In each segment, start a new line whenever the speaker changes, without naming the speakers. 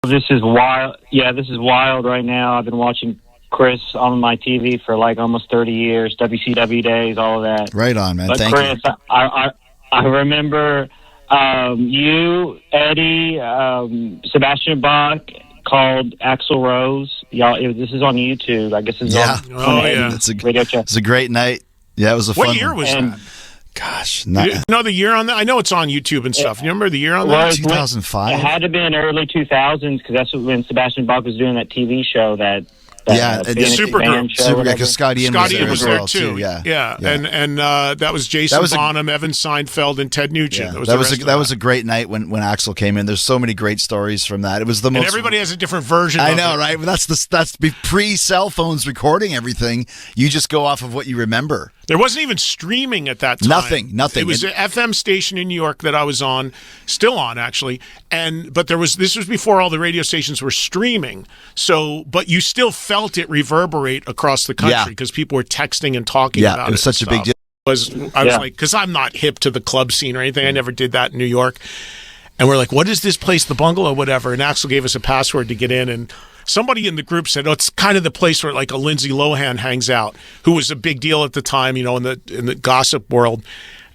This is wild. Yeah, this is wild right now. I've been watching Chris on my TV for like almost 30 years, WCW days, all of that.
Right on, man.
But
Thank
Chris,
you.
I remember you, Eddie, Sebastian Bach called Axl Rose. This is on YouTube. I guess it's on
It's
radio show.
It's a great night. Yeah, it was a fun
What year was that?
Gosh,
You know the year on that? I know it's on YouTube and stuff. You remember the year on
Well,
that?
2005.
It had to be in early 2000s because that's when Sebastian Bach was doing that TV show that Phoenix
Supergroup.
Band show,
Super,
whatever.
because Scotty Ian was there as well, too. Yeah.
And that was Jason Bonham, Evan Seinfeld, and Ted Nugent.
Yeah. That was a great night when Axl came in. There's so many great stories from that. It was the most.
And everybody has a different version.
I
of
know,
it.
right? That's pre-cell phones recording everything. You just go off of what you remember.
There wasn't even streaming at that time.
Nothing.
It was an FM station in New York that I was on, still on actually. But this was before all the radio stations were streaming. So, but you still felt it reverberate across the country because people were texting and talking about it.
Yeah, it was such a big deal.
I was like, because I'm not hip to the club scene or anything. I never did that in New York. And we're like, what is this place, the Bungalow, whatever? And Axl gave us a password to get in, and somebody in the group said, "Oh, it's kind of the place where like a Lindsay Lohan hangs out," who was a big deal at the time, in the gossip world.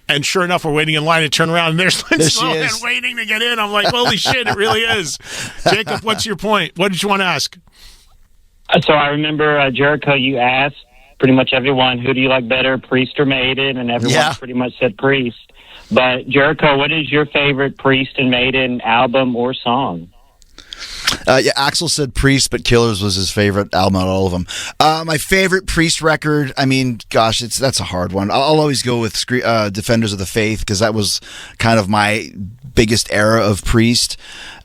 And sure enough, we're waiting in line to turn around, and there's Lindsay Lohan waiting to get in. I'm like, holy shit, it really is. Jacob, what's your point? What did you want to ask?
So I remember Jericho, you asked pretty much everyone, who do you like better, Priest or Maiden? And everyone pretty much said Priest. But Jericho, what is your favorite Priest and Maiden album or song?
Axl said Priest, but Killers was his favorite album out of all of them. My favorite Priest record, I mean, gosh, that's a hard one. I'll always go with Defenders of the Faith, because that was kind of my biggest era of Priest.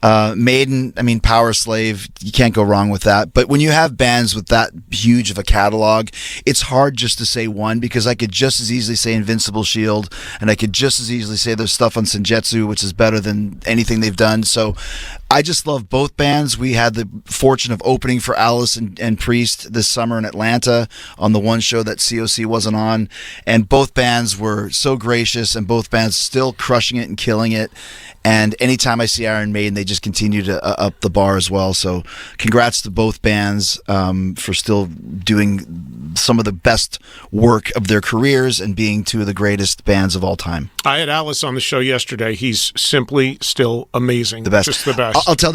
Maiden, I mean, Power Slave, you can't go wrong with that. But when you have bands with that huge of a catalog, it's hard just to say one, because I could just as easily say Invincible Shield, and I could just as easily say their stuff on Senjutsu, which is better than anything they've done. So I just love both bands. We had the fortune of opening for Alice and Priest this summer in Atlanta on the one show that COC wasn't on, and both bands were so gracious, and both bands still crushing it and killing it. And anytime I see Iron Maiden, they just continue to up the bar as well. So congrats to both bands for still doing some of the best work of their careers and being two of the greatest bands of all time.
I had Alice on the show yesterday. He's simply still amazing.
The best.
Just the best.
I'll tell